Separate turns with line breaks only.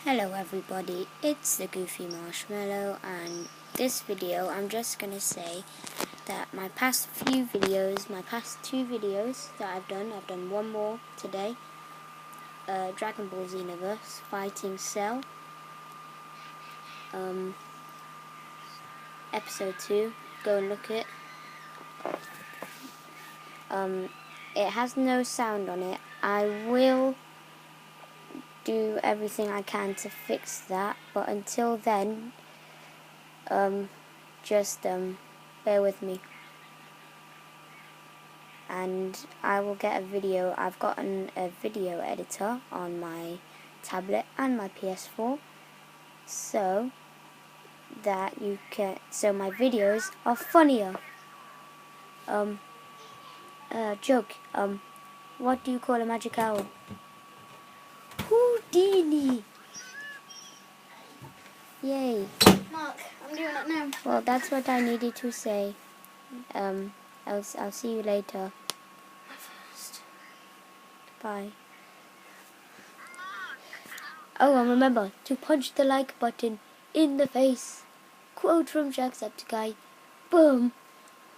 Hello everybody, it's the Goofy Marshmallow, and this video I'm just gonna say that my past two videos that I've done one more today, Dragon Ball Xenoverse Fighting Cell, episode 2, go and look it. It has no sound on it. I will do everything I can to fix that, but until then, just bear with me, and I will get a video. I've gotten a video editor on my tablet and my PS4, so that my videos are funnier. Joke. What do you call a magic owl? Houdini. Yay.
Mark, I'm doing it now.
Well, that's what I needed to say. I'll see you later. Bye. Oh, and remember to punch the like button in the face. Quote from Jacksepticeye. Boom.